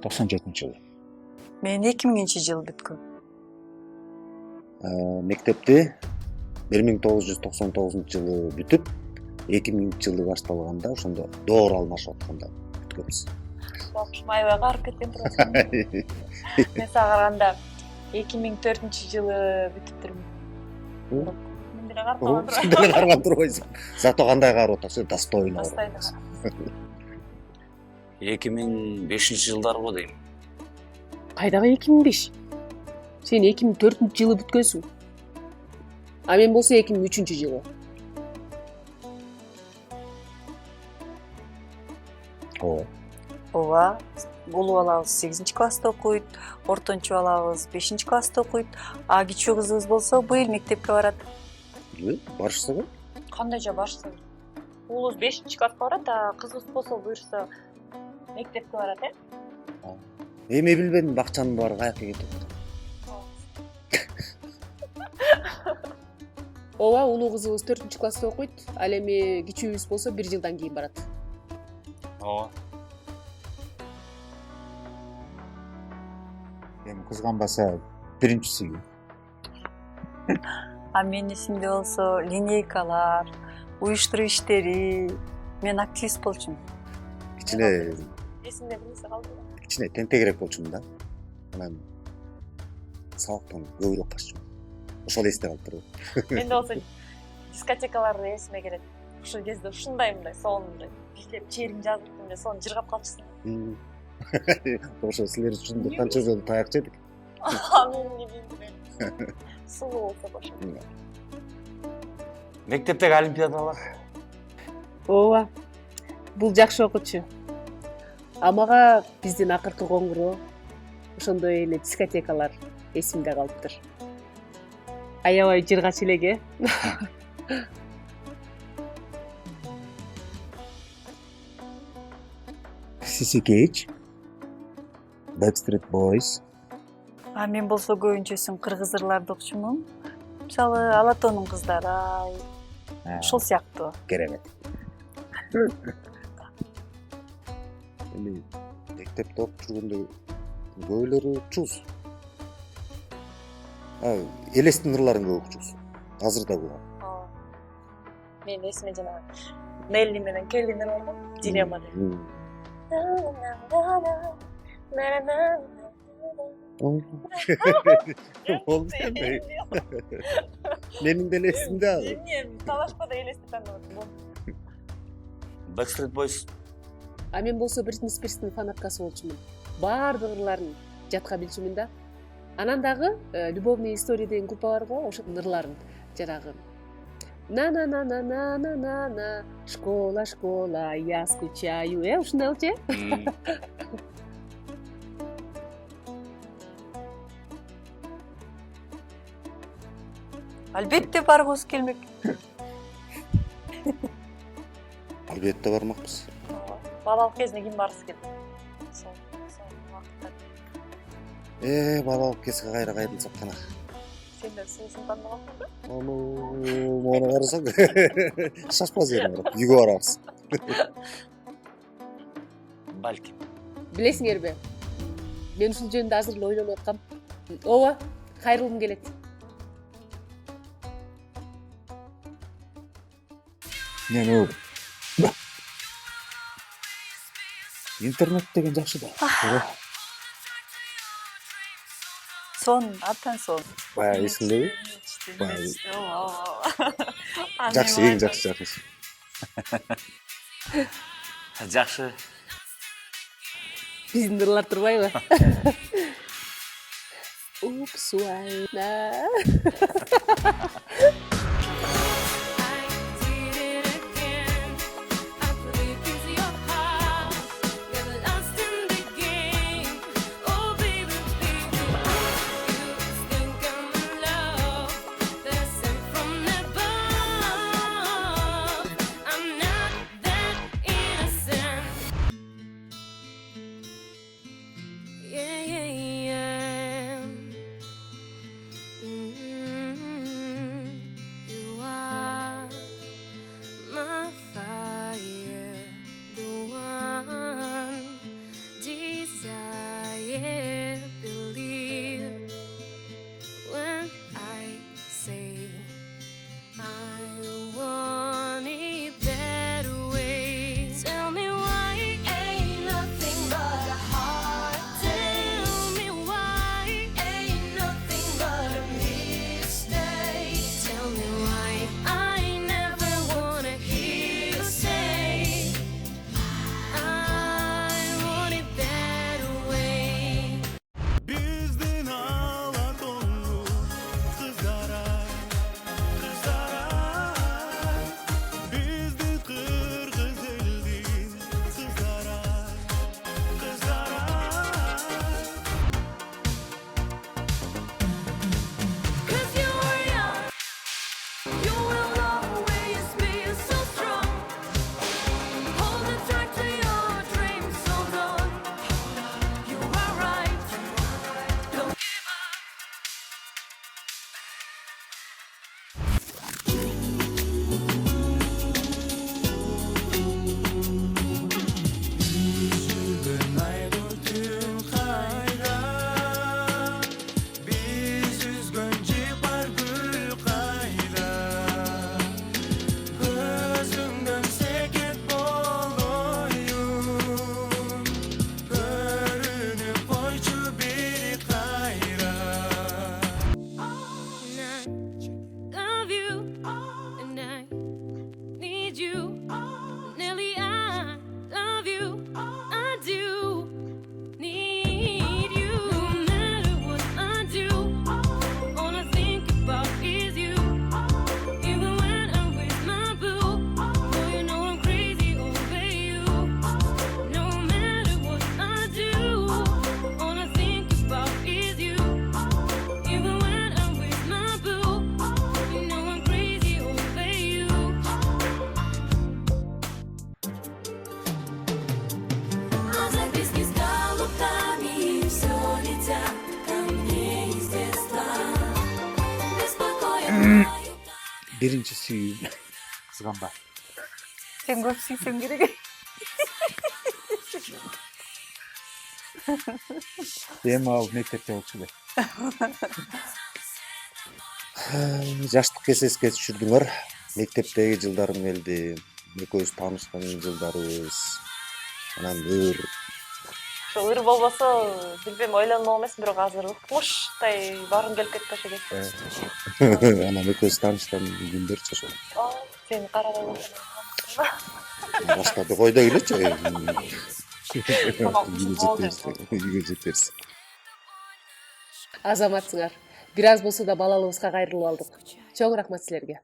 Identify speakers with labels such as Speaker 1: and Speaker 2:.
Speaker 1: 97-жылы.
Speaker 2: Мен 2000-жылы бүткөм.
Speaker 1: Мектепти 1999-жылы бүтүп, 2000-жылы башталганда ошондо доор алмашып атканда бүткөнбүз.
Speaker 3: Окшум аябай карып кеткен турасың. Мен сага караганда 2004-жылы бүтүптүрмүн. Мен деле карап калган турам.
Speaker 1: Сен деле карган турбайсың. Зато кандай карап атасың, достойно.
Speaker 3: Достойно.
Speaker 4: 2005-жылдарбы дейм.
Speaker 5: Кайдагы 2005? Сен 2004-жылы бүткөнсүң. А мен болсо 2003-жылы.
Speaker 2: Ооба. Улуу балабыз 8-класста окуйт, ортончу балабыз 5-класста окуйт, а кичүү кызыбыз болсо быйыл мектепке барат.
Speaker 1: Барышса го?
Speaker 3: Кандайча барышса. Уулубуз 5-класска барат, а кызыбыз болсо буюрса мектепке барат,
Speaker 1: Эми билбедим, бакчанын баары каяка кетип.
Speaker 5: Ооба, улуу кызыбыз 4-класста окуйт, ал эми кичүүбүз болсо 1 жылдан кийин барат.
Speaker 4: Ооба.
Speaker 1: Эми кызганбаса биринчиси.
Speaker 2: А менин эсимде болсо линейкалар, уюштуруу иштери, мен активист болчумун.
Speaker 1: Кичине
Speaker 3: Эсимде бир нерсе калды.
Speaker 1: кичине тентегирээк болчумун да. Анан сабактан көбүрөөк каччумун. Ошол эсте калып турду.
Speaker 3: Менде болсо дискотекалар эсиме келет. Ушул кезде ушундай сонундай биздеп черин жазып эле сону жыргап калчусуң.
Speaker 1: Ошо силер үчүн канча жолу таяк жедик.
Speaker 3: Мен не билбейм. Сулуу болсо бошо.
Speaker 4: Мектептеги олимпиадалар.
Speaker 5: Ооба. Бул жакшы окуучу. А мага биздин акыркы коңгуроо, ошондой эле дискотекалар эсимде калыптыр. Аябай жыргач элек,
Speaker 1: Sissy Cage, Backstreet Boys.
Speaker 2: А мен болсо көбүнчөсүн кыргыз ырларды окучумун. Мисалы, Алатоонун кыздары, ошол сыяктуу.
Speaker 1: Керемет. Эми мектепте окуп жүргөндө көбөлөрү чуз. Элестин ырларын көп окучубуз. Азыр да көп.
Speaker 3: Мен эсиме жана Нелли менен Келлин бар го, дилемма деп.
Speaker 1: Болду эми. Менин деле эсимде ал.
Speaker 3: Эмне талашпада элестип тандап.
Speaker 4: Backstreet Boys.
Speaker 5: А мен болсо Бритни Спирстин фанаткасы болчумун. Баардык ырларын жатка билчүмүн да. Анан дагы любовный история деген группа бар го, ошонун ырларын жанагы на школа школа я скучаю, ушундай болчу.
Speaker 2: Албетте баргыбыз келмек.
Speaker 1: Албетте бармакпыз.
Speaker 3: Балалык кезине ким баргысы келди? Сол вакытта.
Speaker 1: Балалык кезге кайра кайрылсак кана.
Speaker 3: Сен да суусын тандагансың да?
Speaker 1: Мону карасаң шашпас эми, үйгө барабыз.
Speaker 4: Балким.
Speaker 5: Билесиңерби? Мен ушул жөнүндө азыр эле ойлонуп аткам. Ооба, кайрылгым келет.
Speaker 1: Мен интернет деген жакшы да.
Speaker 2: Сон, абдан сон.
Speaker 1: Баягы эсиңдеби? Жакшы, эң жакшы.
Speaker 4: Жакшы.
Speaker 5: Биздин ырлар турбайбы? Упс, вайна.
Speaker 1: биринчи сүйүүм.
Speaker 4: Кызганба.
Speaker 2: Сен көп сүйсөң керек.
Speaker 4: Эми ал мектепте болчу эле.
Speaker 1: Жаштык эсеске түшүрдүңөр. Мектептеги жылдарым келди. Экөөбүз таанышкан жылдарыбыз. Анан ыр.
Speaker 3: Ошо ыр болбосо билбейм ойлонмок эмес, бирок азыр укмуштай баргым келип кетти ошо кезде.
Speaker 1: Анан экөөбүз таанышкан күндөрчү ошо.
Speaker 3: Сени карабай отурам.
Speaker 1: Баштады койдой элечи.
Speaker 3: Тамак
Speaker 1: Үйгө жетерсиң.
Speaker 5: Азаматсыңар. Бир аз болсо да балалыбызга кайрылып алдык. Чоң рахмат силерге.